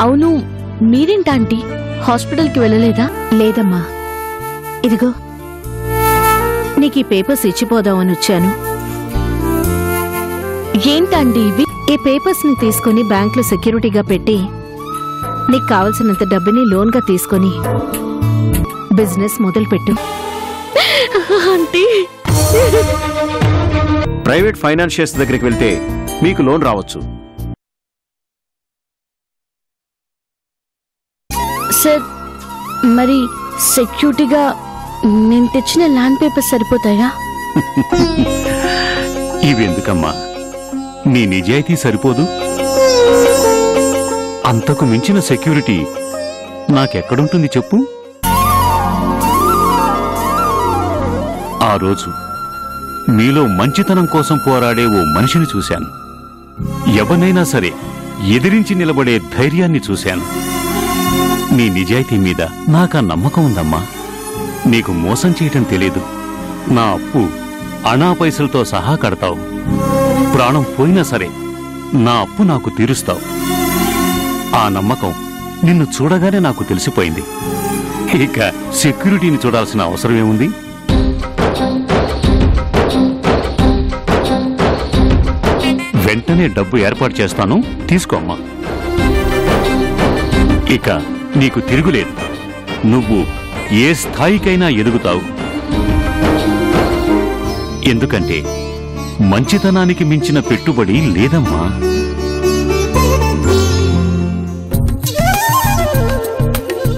అవును, మీరేంటాంటీ హాస్పిటల్కి వెళ్ళలేదా? లేదమ్మా, ఇదిగో నీకు ఈ పేపర్స్ ఇచ్చిపోదామని వచ్చాను. ఏంటండి ఇవి? ఈ పేపర్స్ ని తీసుకుని బ్యాంకులో సెక్యూరిటీగా పెట్టి నీకు కావలసినంత డబ్బుని లోన్గా తీసుకుని బిజినెస్ మొదలుపెట్టు. ఆంటీ, ప్రైవేట్ ఫైనాన్షియర్స్ దగ్గరికి వెళ్తే మీకు లోన్ రావచ్చు. సార్ మరి సెక్యూరిటీగా నేను తెచ్చిన ల్యాండ్ పేపర్స్ సరిపోతాయా? ఇవెందుకమ్మా, నీ నిజాయితీ సరిపోదు? అంతకు మించిన సెక్యూరిటీ నాకెక్కడుంటుంది చెప్పు? ఆ రోజు మీలో మంచితనం కోసం పోరాడే ఓ మనిషిని చూశాను. ఎవరినైనా సరే ఎదిరించి నిలబడే ధైర్యాన్ని చూశాను. నీ నిజాయితీ మీద నాకా నమ్మకం ఉందమ్మా. నీకు మోసం చేయటం తెలీదు. నా అప్పు అణా పైసలతో సహా కడతావు. ప్రాణం పోయినా సరే నా అప్పు నాకు తీరుస్తావు. ఆ నమ్మకం నిన్ను చూడగానే నాకు తెలిసిపోయింది. ఇక సెక్యూరిటీని చూడాల్సిన అవసరమేముంది? వెంటనే డబ్బు ఏర్పాటు చేస్తాను, తీసుకోమ్మా. ఇక నీకు తిరుగులేదు. నువ్వు ఏ స్థాయికైనా ఎదుగుతావు. ఎందుకంటే మంచితనానికి మించిన పెట్టుబడి లేదమ్మా.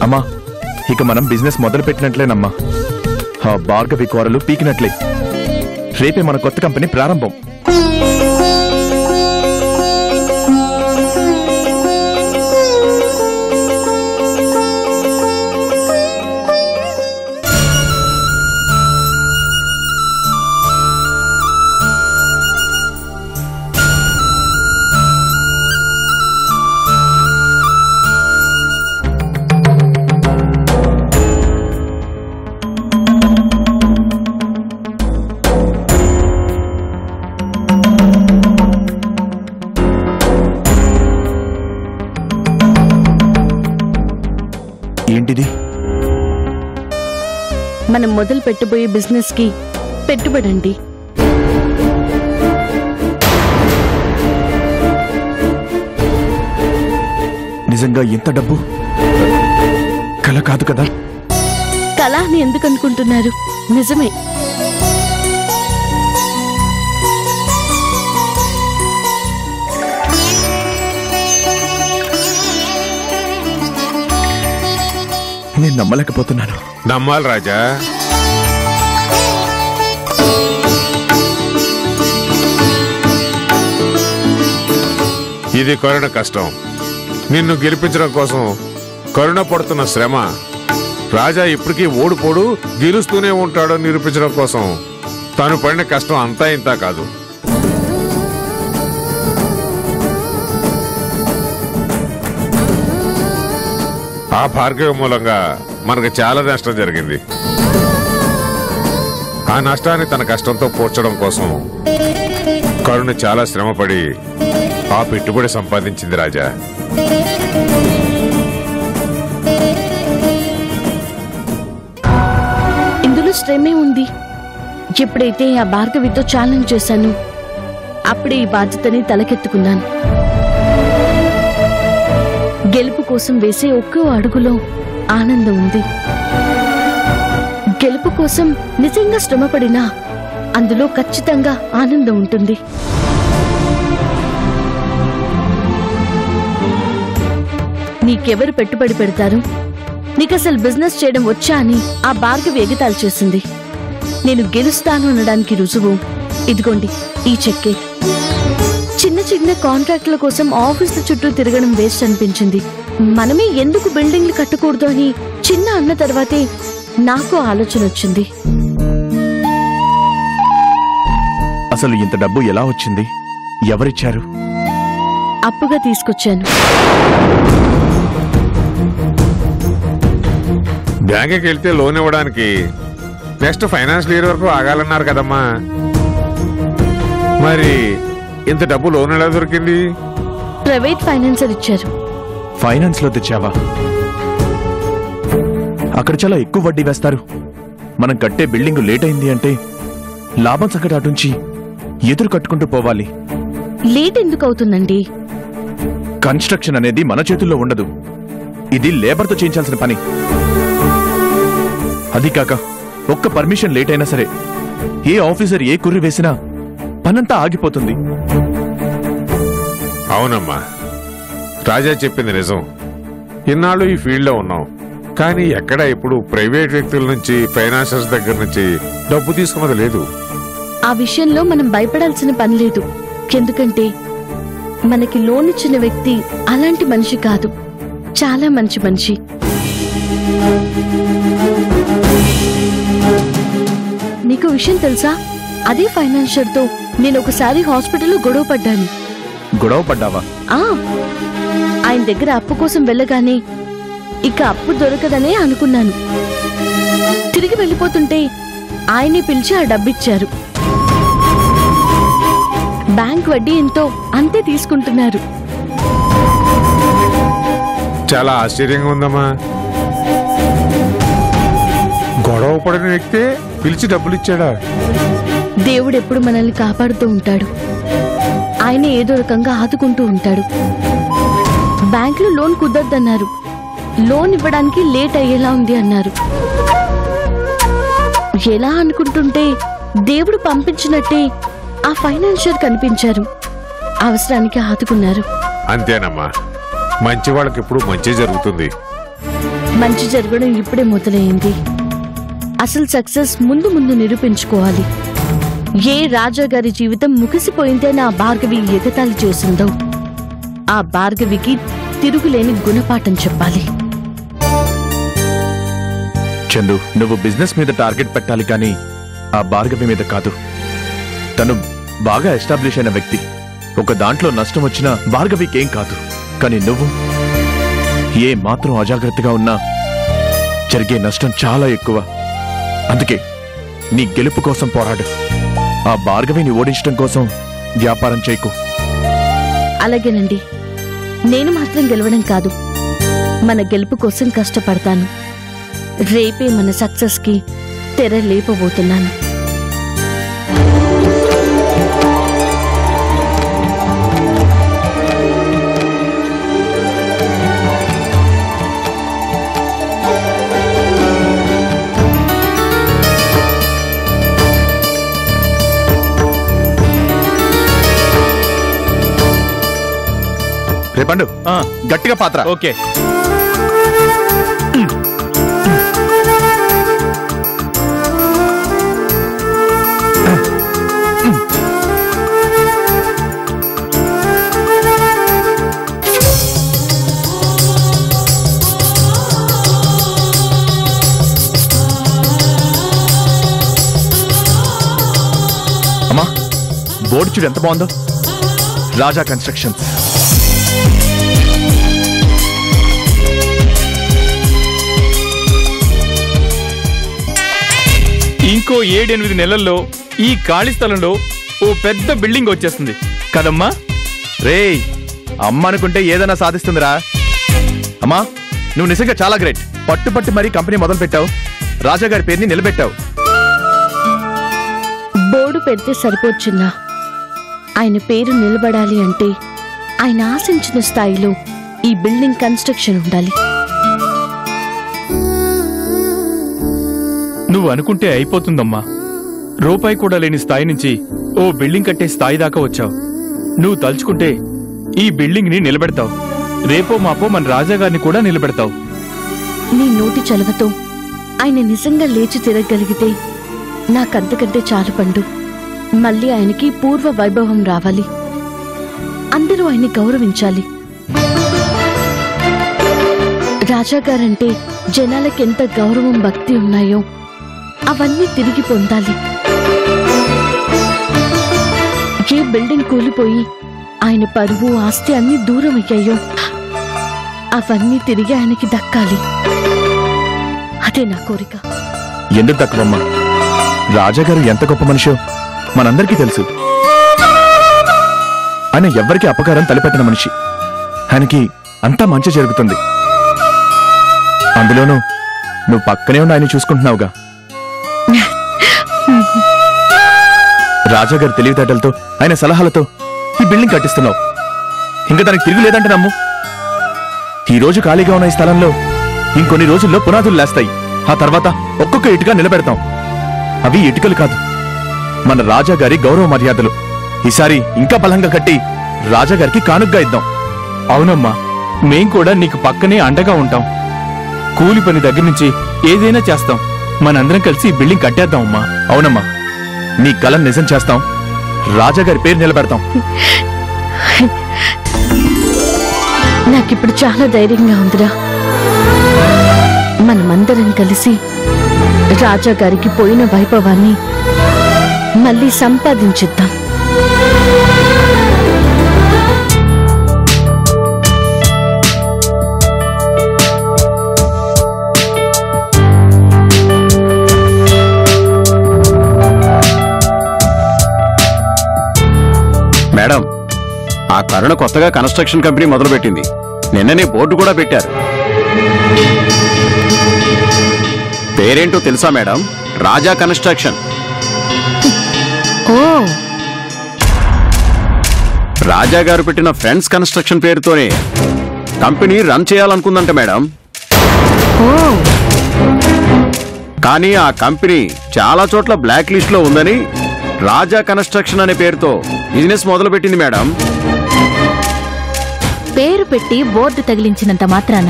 అమ్మా, ఇక మనం బిజినెస్ మొదలు పెట్టినట్లేనమ్మా. ఆ భార్గవి కూరలు పీకినట్లే. రేపే మన కొత్త కంపెనీ ప్రారంభం. ఏంటిది? మనం మొదలు పెట్టబోయే బిజినెస్ కి పెట్టుబడండి. నిజంగా ఎంత డబ్బు? కల కాదు కదా? కళ అని ఎందుకు అనుకుంటున్నారు? నిజమే. నేను నమ్మలేకపోతున్నాను. నమ్మాలి రాజా. ఇది కరుణ కష్టం. నిన్ను గెలిపించడం కోసం కరుణ పడుతున్న శ్రమ. రాజా ఇప్పటికీ ఓడిపోడు, గెలుస్తూనే ఉంటాడో నిరూపించడం కోసం తను పడిన కష్టం అంతా ఇంతా కాదు. ఆ భార్గవి మూలంగా మనకు చాలా నష్టం జరిగింది. ఆ నష్టాన్ని తన కష్టంతో పోర్చడం కోసం కరుణ చాలా శ్రమపడి ఆ పెట్టుబడి సంపాదించింది రాజా. ఇందులో శ్రమే ఉంది. ఎప్పుడైతే ఆ భార్గవితో ఛాలెంజ్ చేశాను, అప్పుడే ఈ బాధ్యతని తలకెత్తుకున్నాను. గెలుపు కోసం వేసే ఒక్కో అడుగులో ఆనందం ఉంది. గెలుపు కోసం నిజంగా శ్రమపడినా అందులో ఖచ్చితంగా ఆనందం ఉంటుంది. నీకెవరు పెట్టుబడి పెడతారు? నీకసలు బిజినెస్ చేయడం వచ్చా అని ఆ భార్గవి ఎగతాళి చేసింది. నేను గెలుస్తాను అనడానికి రుజువు ఇదిగోండి ఈ చెక్కే. చిన్న చిన్న కాంట్రాక్టుల కోసం ఆఫీసుల చుట్టూ తిరగడం వేస్ట్ అనిపించింది. మనమే ఎందుకు బిల్డింగ్లు కట్టకూడదు అని చిన్న అన్న తర్వాతే నాకు ఆలోచన వచ్చింది. అసలు ఇంత డబ్బు ఎలా వచ్చింది? ఎవరిచ్చారు? అప్పుగా తీసుకొచ్చాను. బ్యాంకుకి వెళ్తే లోన్ ఇవ్వడానికి నెక్స్ట్ ఫైనాన్షియల్ ఇయర్ వరకు ఆగాలన్నారు కదమ్మా. మరి ఇంత డబ్బు లోన్ ఎలా దొరికింది? ప్రైవేట్ ఫైనాన్సర్ ఇచ్చారు. ఫైనాన్స్ లో తెచ్చావా? అక్కడ చాలా ఎక్కువ వడ్డీ వేస్తారు. మనం కట్టే బిల్డింగ్ లేట్ అయింది అంటే లాభం సంగతి అటుంచి ఎదురు కట్టుకుంటూ పోవాలి. లేట్ ఎందుకు అవుతుందండి? కన్స్ట్రక్షన్ అనేది మన చేతుల్లో ఉండదు. ఇది లేబర్తో చేయించాల్సిన పని. అది కాక ఒక్క పర్మిషన్ లేట్ అయినా సరే ఏ ఆఫీసర్ ఏ కుర్రి వేసినా పనంతా ఆగిపోతుంది. అవునమ్మా, రాజా చెప్పింది నిజం. ఇన్నాళ్ళు ఈ ఫీల్డ్ లో ఉన్నాం, కానీ ఎక్కడ ఇప్పుడు ప్రైవేట్ వ్యక్తుల నుంచి, ఫైనాన్సర్స్ దగ్గర నుంచి డబ్బు తీసుకున్నది లేదు. ఆ విషయంలో మనం భయపడాల్సిన పని లేదు. ఎందుకంటే మనకి లోన్ ఇచ్చిన వ్యక్తి అలాంటి మనిషి కాదు, చాలా మంచి మనిషి. నీకు విషయం తెలుసా? అదే ఫైనాన్షియర్ తో నేను ఒకసారి హాస్పిటల్లో గొడవ పడ్డాను. గొడవ పడ్డావా? ఆయన దగ్గర అప్పు కోసం వెళ్ళగానే ఇక అప్పు దొరకదనే అనుకున్నాను. తిరిగి వెళ్ళిపోతుంటే ఆయనే పిలిచి ఆ డబ్బిచ్చారు. బ్యాంక్ వడ్డీ ఎంతో అంతే తీసుకుంటున్నారు. చాలా ఆశ్చర్యంగా ఉందమ్మా. గొడవ పడిన వ్యక్తే పిలిచి డబ్బులు ఇచ్చాడా? దేవుడు ఎప్పుడు మనల్ని కాపాడుతూ ఉంటాడు. ఆయన ఏదో రకంగా ఆదుకుంటూ ఉంటాడు. బ్యాంకులో లోన్ కుదరదన్నారు. లోన్ ఇవ్వడానికి లేట్ అయ్యేలా ఉంది అన్నారు. ఎలా అనుకుంటుంటే దేవుడు పంపించినట్టే ఆ ఫైనాన్షియర్ కనిపించారు. అవసరానికి ఆదుకున్నారు. అంతేనమ్మా, మంచి వాళ్ళకి ఇప్పుడు మంచి జరుగుతుంది. మంచి జరగడం ఇప్పుడే మొదలైంది. అసలు సక్సెస్ ముందు ముందు నిరూపించుకోవాలి. ఏ రాజా గారి జీవితం ముగిసిపోయిందని ఆ భార్గవి ఎగతాళి చేసిందో ఆ భార్గవికి తిరుగులేని గుణపాఠం చెప్పాలి. చందు, నువ్వు బిజినెస్ మీద టార్గెట్ పెట్టాలి కానీ ఆ భార్గవి మీద కాదు. తను బాగా ఎస్టాబ్లిష్ అయిన వ్యక్తి. ఒక దాంట్లో నష్టం వచ్చినా భార్గవికేం కాదు. కానీ నువ్వు ఏ మాత్రం అజాగ్రత్తగా ఉన్నా జరిగే నష్టం చాలా ఎక్కువ. అందుకే నీ గెలుపు కోసం పోరాడు. ఆ భార్గవిని ఓడించడం కోసం వ్యాపారం చేయకు. అలాగేనండి. నేను మాత్రం గెలవడం కాదు, మన గెలుపు కోసం కష్టపడతాను. రేపే మన సక్సెస్ కి తెర లేపబోతున్నాను. రేపండు గట్టిగా పాత్ర. ఓకే. అమ్మా, బోర్డు చూడు ఎంత బాగుందో. రాజా కన్స్ట్రక్షన్స్. ఇంకో 7-8 నెలల్లో ఈ ఖాళీ స్థలంలో ఓ పెద్ద బిల్డింగ్ వచ్చేస్తుంది కదమ్మా? రేయ్, అమ్మ అనుకుంటే ఏదైనా సాధిస్తుందిరా. అమ్మా, నువ్వు నిజంగా చాలా గ్రేట్. పట్టుపట్టు మరీ కంపెనీ మొదలు పెట్టావు. రాజాగారి పేరుని నిలబెట్టావు. బోర్డు పెడితే సరిపోతున్నా, ఆయన పేరు నిలబడాలి అంటే ఆయన ఆశించిన స్థాయిలో ఈ బిల్డింగ్ కన్స్ట్రక్షన్ ఉండాలి. నువ్వు అనుకుంటే అయిపోతుందమ్మా. రూపాయి కూడా లేని స్థాయి నుంచి ఓ బిల్డింగ్ కట్టే స్థాయి దాకా వచ్చావు. నువ్వు తలుచుకుంటే ఈ బిల్డింగ్ ని నిలబెడతావు. రేపో మాపో మన రాజాగారిని కూడా నిలబెడతావు. నీ నోటి చలవతో ఆయన నిజంగా లేచి తిరగగలిగితే నాకంతకంటే చాలు పండు. మళ్ళీ ఆయనకి పూర్వ వైభవం రావాలి. అందరూ ఆయన్ని గౌరవించాలి. రాజాగారంటే జనాలకెంత గౌరవం, భక్తి ఉన్నాయో అవన్నీ తిరిగి పొందాలి. ఏ బిల్డింగ్ కూలిపోయి ఆయన పరువు, ఆస్తి అన్ని దూరం అయ్యాయో అవన్నీ తిరిగి ఆయనకి దక్కాలి. అదే నా కోరిక. ఎందుకు తక్కువమ్మా? రాజాగారు ఎంత గొప్ప మనిషో మనందరికీ తెలుసు. ఆయన ఎవ్వరికీ అపకారం తలపెట్టిన మనిషి. ఆయనకి అంతా మంచి జరుగుతుంది. అందులోనూ నువ్వు పక్కనే ఉన్న ఆయన చూసుకుంటున్నావుగా. రాజాగారి తెలివితేటలతో, ఆయన సలహాలతో ఈ బిల్డింగ్ కట్టిస్తున్నావు. ఇంకా దానికి తిరిగి లేదంటే నమ్ము. ఈ రోజు ఖాళీగా ఉన్న ఈ స్థలంలో ఇంకొన్ని రోజుల్లో పునాదులు లేస్తాయి. ఆ తర్వాత ఒక్కొక్క ఇటుక నిలబెడతాం. అవి ఇటుకలు కాదు, మన రాజాగారి గౌరవ మర్యాదలు. ఈసారి ఇంకా బలంగా కట్టి రాజాగారికి కానుగ్గా ఇద్దాం. అవునమ్మా, మేం కూడా నీకు పక్కనే అండగా ఉంటాం. కూలి పని దగ్గర నుంచి ఏదైనా చేస్తాం. మనందరం కలిసి ఈ బిల్డింగ్ కట్టేద్దాం అమ్మా. అవునమ్మా, నీ కలను నిజం చేస్తాం. రాజాగారి పేరు నిలబెడతాం. నాకిప్పుడు చాలా ధైర్యంగా ఉందిరా. మనమందరం కలిసి రాజా గారికి పోయిన వైభవాన్ని మళ్ళీ సంపాదించిద్దాం. మేడం, ఆ కరుణ కొత్తగా కన్స్ట్రక్షన్ కంపెనీ మొదలుపెట్టింది. నిన్ననే బోర్డు కూడా పెట్టారు. పేరేంటో తెలుసా మేడం? రాజా కన్స్ట్రక్షన్. ఓ, రాజా గారు పెట్టిన ఫ్రెండ్స్ కన్స్ట్రక్షన్ పేరుతోనే కంపెనీ రన్ చేయాలనుకుందంట మేడం. ఓ, కానీ ఆ కంపెనీ చాలా చోట్ల బ్లాక్ లిస్ట్ లో ఉందని రాజా కన్స్ట్రక్షన్ అనే పేరుతో బిజినెస్ మొదలుపెట్టింది మేడం. పేరు పెట్టి బోర్డు తగిలించినంత మాత్రాన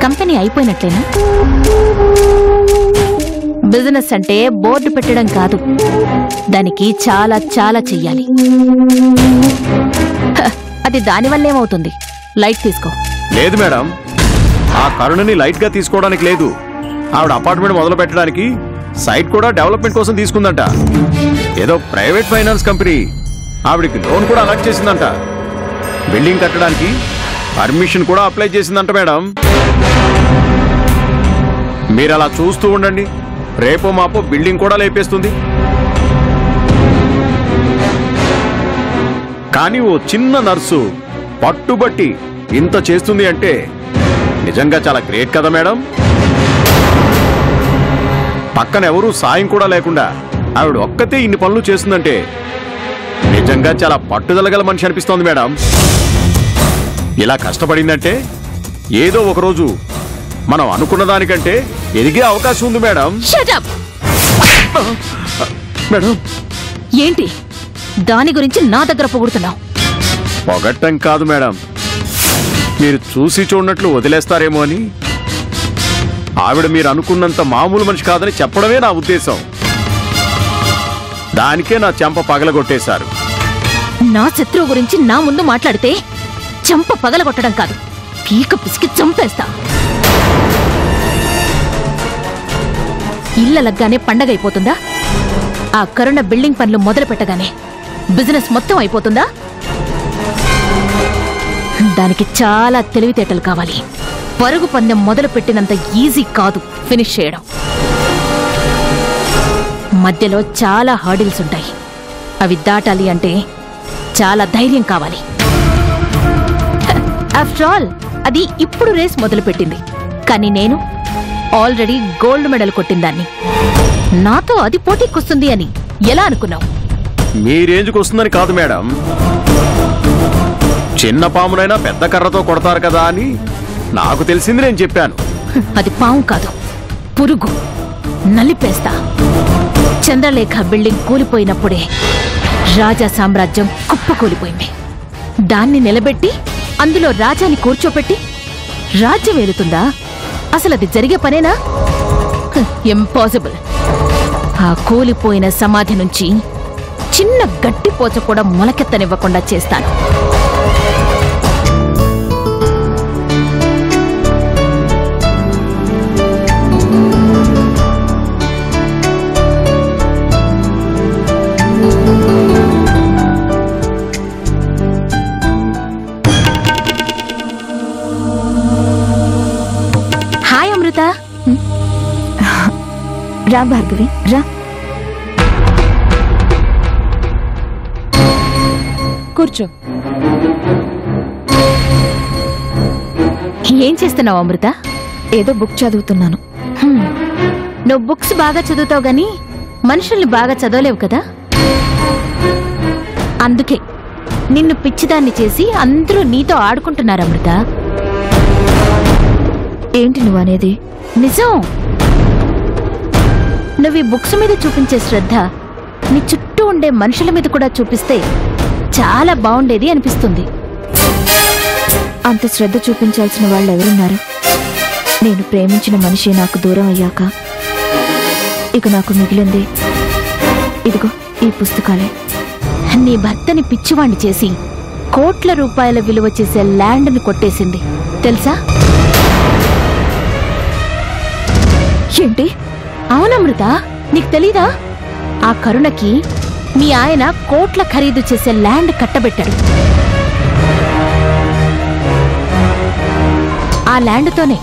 కంపెనీ అయిపోయినట్లేనా? బిజినెస్ అంటే బోర్డు పెట్టడం కాదు, దానికి చాలా చాలా చెయ్యాలి. అది దానివల్లేమవుతుంది? లైట్ తీసుకో. లేదు మేడం, ఆ కరుణని లైట్ గా తీసుకోవడానికి లేదు. ఆవిడ అపార్ట్మెంట్ మొదలు పెట్టడానికి సైట్ కూడా డెవలప్మెంట్ కోసం తీసుకుందంట. ఏదో ప్రైవేట్ ఫైనాన్స్ కంపెనీ ఆవిడికి లోన్ కూడా అలాట్ చేసిందంట. బిల్డింగ్ కట్టడానికి పర్మిషన్ కూడా అప్లై చేసిందంట మేడం. మీరు అలా చూస్తూ ఉండండి, రేపో మాపో బిల్డింగ్ కూడా లేపేస్తుంది. కానీ ఓ చిన్న నర్సు పట్టుబట్టి ఇంత చేస్తుంది అంటే నిజంగా చాలా గ్రేట్ కదా మేడం. పక్కన ఎవరూ సాయం కూడా లేకుండా ఆవిడ ఒక్కతే ఇన్ని పనులు చేస్తుందంటే నిజంగా చాలా పట్టుదలగల మనిషి అనిపిస్తోంది మేడం. ఇలా కష్టపడిందంటే ఏదో ఒకరోజు మనం అనుకున్న దానికంటే ఎదిగే అవకాశం ఉంది మేడం. Shut up! మేడం, ఏంటి దాని గురించి నా దగ్గర పొగుడుతున్నావు? పొగట్టం కాదు మేడం, మీరు చూసి చూడనట్లు వదిలేస్తారేమో అని. ఆవిడ మీరు అనుకున్నంత మామూలు మనిషి కాదని చెప్పడమే నా ఉద్దేశం. దానికే నా చెంప పగలగొట్టేశారు. నా శత్రువు గురించి నా ముందు మాట్లాడితే చెంప పగలగొట్టడం కాదు, పీక పిసికి చంపేస్తా. ఇళ్ళలగ్గానే పండగ అయిపోతుందా? ఆ కరుణ బిల్డింగ్ పనులు మొదలు పెట్టగానే బిజినెస్ మొత్తం అయిపోతుందా? దానికి చాలా తెలివితేటలు కావాలి. పరుగు పందెం మొదలు పెట్టినంత ఈజీ కాదు ఫినిష్ చేయడం. మధ్యలో చాలా హర్డిల్స్ ఉంటాయి. అవి దాటాలి అంటే చాలా ధైర్యం కావాలి. ఆఫ్టర్ ఆల్ అది ఇప్పుడు రేస్ మొదలుపెట్టింది, కానీ నేను ఆల్రెడీ గోల్డ్ మెడల్ కొట్టిందాన్ని. నాతో అది పోటీకొస్తుంది అని ఎలా అనుకున్నావు? మీ రేంజ్కి వస్తుందని కాదు మేడం, చిన్న పామునైనా పెద్ద కర్రతో కొడతారు కదా అని నాకు తెలిసింది నేను చెప్పాను. అది పాము కాదు, పురుగు. నలిపేస్తా. చంద్రలేఖ బిల్డింగ్ కూలిపోయినప్పుడే రాజా సామ్రాజ్యం కుప్పకూలిపోయింది. దాన్ని నిలబెట్టి అందులో రాజాని కూర్చోపెట్టి రాజ్యం ఏలుతుందా? అసలు అది జరిగే పనేనా? ఇంపాసిబుల్. ఆ కూలిపోయిన సమాధి నుంచి చిన్న గట్టిపోచ కూడా మొలకెత్తనివ్వకుండా చేస్తాను. హాయ్ అమృత. రా భార్గవి, రా కూర్చో. ఏం చేస్తున్నావు అమృత? ఏదో బుక్ చదువుతున్నాను. నువ్వు బుక్స్ బాగా చదువుతావు గాని మనుషుల్ని బాగా చదవలేవు కదా. అందుకే నిన్ను పిచ్చిదాన్ని చేసి అందరూ నీతో ఆడుకుంటున్నారు అమృత. ఏంటి నువ్వు అనేది? నిజం. నువ్వు ఈ బుక్స్ మీద చూపించే శ్రద్ధ నీ చుట్టూ ఉండే మనుషుల మీద కూడా చూపిస్తే చాలా బాగుండేది అనిపిస్తుంది. అంత శ్రద్ధ చూపించాల్సిన వాళ్ళు ఎవరున్నారు? నేను ప్రేమించిన మనిషి నాకు దూరం అయ్యాక ఇక నాకు మిగిలింది ఇదిగో ఈ పుస్తకాలే. నీ భర్తని పిచ్చివాణ్ణి చేసి కోట్ల రూపాయల విలువ చేసే ల్యాండ్ని కొట్టేసింది తెలుసా? ఏంటి? అవునమృత, నీకు తెలీదా? ఆ కరుణకి మీ ఆయన కోట్ల ఖరీదు చేసే ల్యాండ్ కట్టబెట్టాడు. ఆ ల్యాండ్తోనే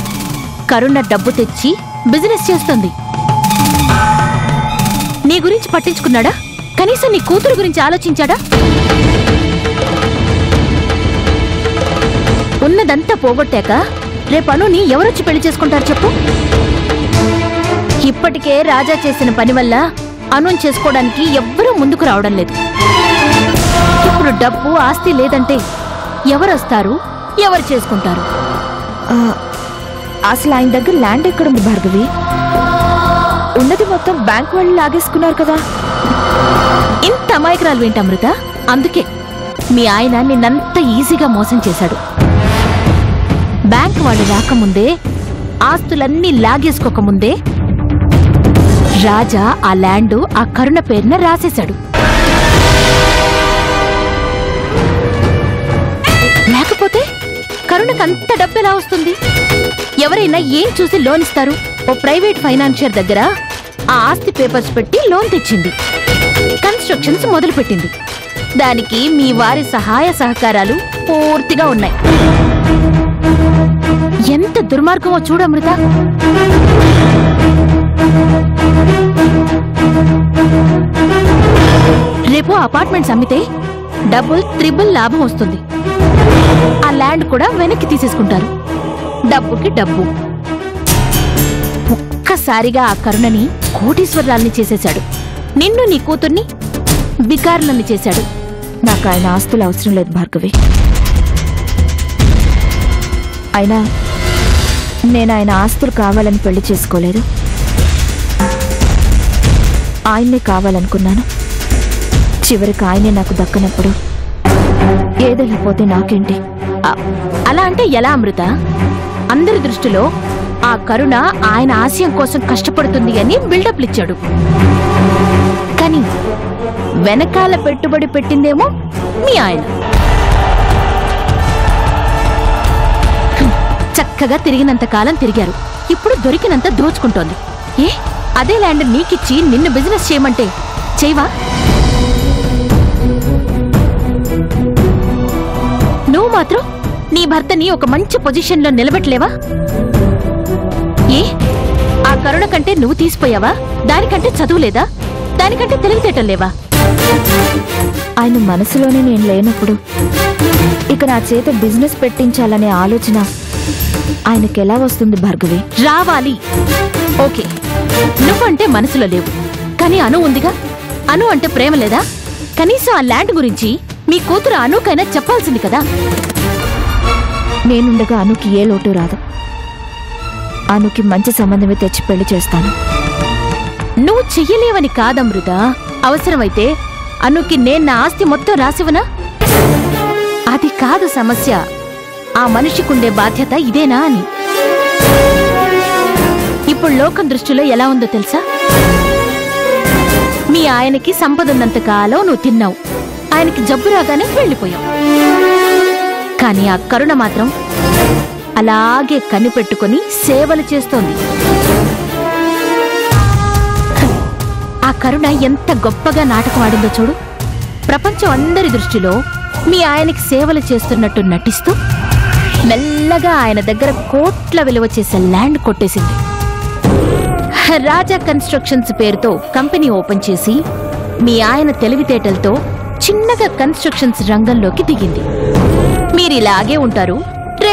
కరుణ డబ్బు తెచ్చి బిజినెస్ చేస్తుంది. నీ గురించి పట్టించుకున్నాడా? కనీసం నీ కూతురు గురించి ఆలోచించాడా? ఉన్నదంతా పోగొట్టాక రేపు అనుని ఎవరొచ్చి పెళ్లి చేసుకుంటారు చెప్పు? ఇప్పటికే రాజా చేసిన పని వల్ల అనుని చేసుకోవడానికి ఎవ్వరూ ముందుకు రావడం లేదు. ఇప్పుడు డబ్బు ఆస్తి లేదంటే ఎవరొస్తారు, ఎవరు చేసుకుంటారు? అసలు ఆయన దగ్గర ల్యాండ్ ఎక్కడుంది భార్గవి? ఉన్నది మొత్తం బ్యాంక్ వాళ్ళు లాగేసుకున్నారు కదా. ఇంత అమాయకురాలు ఏంటి అమృత? అందుకే మీ ఆయన నిన్నంత ఈజీగా మోసం చేశాడు. బ్యాంక్ వాళ్ళు రాకముందే, ఆస్తులన్నీ లాగేసుకోకముందే రాజా ఆ ల్యాండ్ ఆ కరుణ పేరున రాసేశాడు. లేకపోతే కరుణకంత డబ్బెలా వస్తుంది? ఎవరైనా ఏం చూసి లోన్ ఇస్తారు? ఓ ప్రైవేట్ ఫైనాన్షియర్ దగ్గర ఆ ఆస్తి పేపర్స్ పెట్టి లోన్ తెచ్చింది, కన్స్ట్రక్షన్స్ మొదలుపెట్టింది. దానికి మీ వారి సహాయ సహకారాలు పూర్తిగా ఉన్నాయి. ఎంత దుర్మార్గమో చూడు అమృత. రేపు అపార్ట్మెంట్స్ అమ్మితే డబుల్ త్రిబుల్ లాభం వస్తుంది. ఆ ల్యాండ్ కూడా వెనక్కి తీసేసుకుంటారు. డబ్బుకి డబ్బు. ఒక్కసారిగా ఆ కరుణని కోటీశ్వరాల్ని చేసేశాడు. నిన్ను నీ కూతుర్ని బికారులని చేశాడు. నాకు ఆయన ఆస్తులు అవసరం లేదు భార్గవి. అయినా నేను ఆయన ఆస్తులు కావాలని పెళ్లి చేసుకోలేదు. ఆయన్నే కావాలనుకున్నాను. చివరికి ఆయనే నాకు దక్కనప్పుడు ఏదైపోతే నాకేంటి? అలా అంటే ఎలా అమృత? అందరి దృష్టిలో ఆ కరుణ ఆయన ఆశయం కోసం కష్టపడుతుంది అని బిల్డప్లు ఇచ్చాడు. కానీ వెనకాల పెట్టుబడి పెట్టిందేమో మీ ఆయన. చక్కగా తిరిగినంత కాలం తిరిగారు. ఇప్పుడు దొరికినంత దోచుకుంటోంది. ఏ అదే ల్యాండ్ నీకిచ్చి నిన్ను బిజినెస్ చేయమంటే చేయవా? నువ్వు మాత్రం నీ భర్తని ఒక మంచి పొజిషన్లో నిలబెట్టలేవా? ఏ ఆ కరుణ కంటే నువ్వు తీసిపోయావా? దానికంటే చదువు లేదా? దానికంటే తెలివితేటలు లేవా? ఆయన మనసులోనే నేను లేనప్పుడు ఇక నా చేత బిజినెస్ పెట్టించాలనే ఆలోచన ఆయనకెలా వస్తుంది భార్గవి? రావాలి. ఓకే, నువ్వంటే మనసులో లేవు, కానీ అను ఉందిగా. అను అంటే ప్రేమ లేదా? కనీసం ఆ ల్యాండ్ గురించి మీ కూతురు అనుకైనా చెప్పాల్సింది కదా. నేనుండగా అనుకి ఏ లోటు రాదు. అనుకి మంచి సంబంధమే తెచ్చి పెళ్లి చేస్తాను. నువ్వు చెయ్యలేవని కాదమృత. అవసరమైతే అనుకి నేను నా ఆస్తి మొత్తం రాసివనా? అది కాదు సమస్య. ఆ మనిషికుండే బాధ్యత ఇదేనా అని. ఇప్పుడు లోకం దృష్టిలో ఎలా ఉందో తెలుసా? మీ ఆయనకి సంపద కాలం నువ్వు తిన్నావు, ఆయనకి జబ్బు రాగానే వెళ్ళిపోయావు. కానీ ఆ కరుణ మాత్రం అలాగే కనిపెట్టుకుని సేవలు చేస్తోంది. ఆ కరుణ ఎంత గొప్పగా నాటకం ఆడిందో చూడు. ప్రపంచం అందరి దృష్టిలో మీ ఆయనకి సేవలు చేస్తున్నట్టు నటిస్తూ మెల్లగా ఆయన దగ్గర కోట్ల విలువ చేసే ల్యాండ్ కొట్టేసింది. రాజా కన్స్ట్రక్షన్స్ పేరుతో కంపెనీ ఓపెన్ చేసి మీ ఆయన తెలివితేటలతో చిన్నగా కన్స్ట్రక్షన్స్ రంగంలోకి దిగింది. మీరిలాగే ఉంటారు,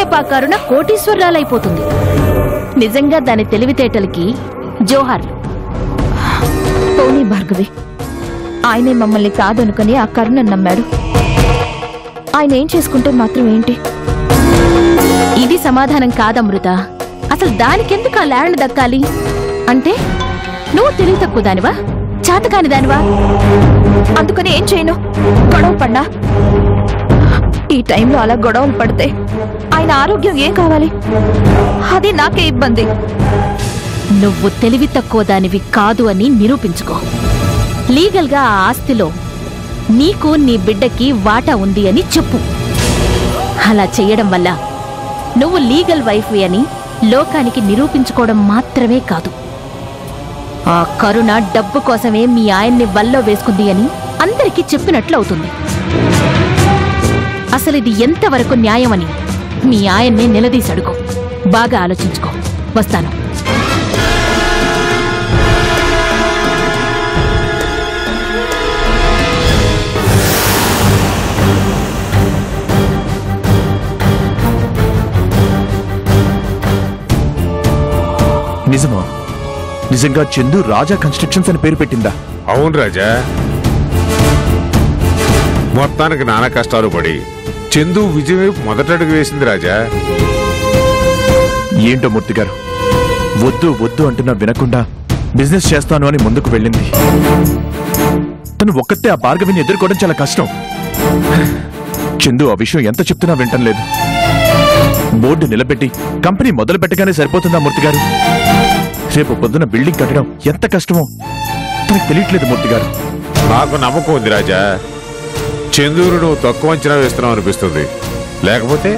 రేపా కరుణ కోటీశ్వరరాలైపోతుంది. నిజంగా దాని తెలివితేటలకి జోహార్. పోనీ భార్గవి, ఆయనే మమ్మల్ని కాదనుకుని ఆ కరుణను నమ్మాడు. ఆయన ఏం చేసుకుంటే మాత్రం ఏంటి? ఇది సమాధానం కాదమృత. అసలు దానికెందుకు ఆ ల్యాండ్ దక్కాలి? అంటే నువ్వు తెలివి తక్కువ దానివా, చాతకాని దానివా? అందుకని ఏం చేయను? గొడవ పడ్డా? ఈ టైంలో అలా గొడవలు పడితే ఆయన ఆరోగ్యం ఏం కావాలి? అది నాకే ఇబ్బంది. నువ్వు తెలివి తక్కువ దానివి కాదు అని నిరూపించుకో. లీగల్గా ఆ ఆస్తిలో నీకు నీ బిడ్డకి వాటా ఉంది అని చెప్పు. అలా చెయ్యడం వల్ల నువ్వు లీగల్ వైఫ్ అని లోకానికి నిరూపించుకోవడం మాత్రమే కాదు, ఆ కరుణ డబ్బు కోసమే మీ ఆయన్ని వల్లో వేసుకుంది అని అందరికీ చెప్పినట్లు అవుతుంది. అసలు ఇది ఎంతవరకు న్యాయమని మీ ఆయన్నే నిలదీసి అడుగు. బాగా ఆలోచించుకో. వస్తాను. నిజమా? నిజంగా చందు రాజా కన్స్ట్రక్షన్స్ అని పేరు పెట్టిందా? అవును రాజా. మొత్తానికి నానా కష్టాలు పడి చందు విజయం వైపు మొదటడుగు వేసింది రాజా. ఏంటో మూర్తి గారు, వద్దు వద్దు అంటున్నా వినకుండా బిజినెస్ చేస్తాను అని ముందుకు వెళ్ళింది. తను ఒక్కతే ఆ భార్గవిని ఎదుర్కోవడం చాలా కష్టం. చందు ఆ విషయం ఎంత చెప్తున్నా వింటం లేదు. బోర్డు నిలబెట్టి కంపెనీ మొదలు పెట్టగానే సరిపోతుందా మూర్తి గారు? రేపు పొద్దున బిల్డింగ్ కట్టడం ఎంత కష్టమో తనకు తెలియట్లేదు మూర్తి గారు. నాకు నమ్మకం ఉంది రాజా. చందూరు నువ్వు తక్కువ అంచనా వేస్తున్నావు అనిపిస్తుంది. లేకపోతే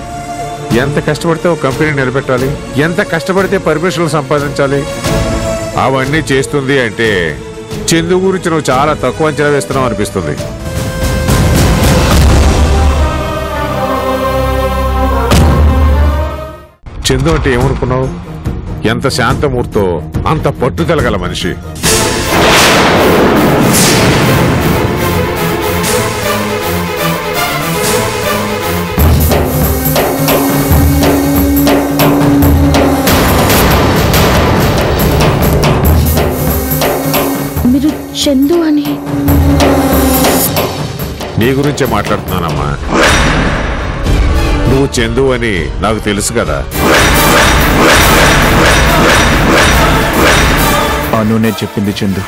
ఎంత కష్టపడితే ఒక కంపెనీ నిలబెట్టాలి, ఎంత కష్టపడితే పర్మిషన్లు సంపాదించాలి, అవన్నీ చేస్తుంది అంటే చందు గురించి నువ్వు చాలా తక్కువ అంచనా వేస్తున్నావు అనిపిస్తుంది. చందు అంటే ఏమనుకున్నావు? ఎంత శాంతమూర్తో అంత పట్టుదల గల మనిషి. మీరు చందు అని? నీ గురించే మాట్లాడుతున్నానమ్మా. నువ్వు చందు అని నాకు తెలుసు కదా. అను నేను చెప్పింది చందు.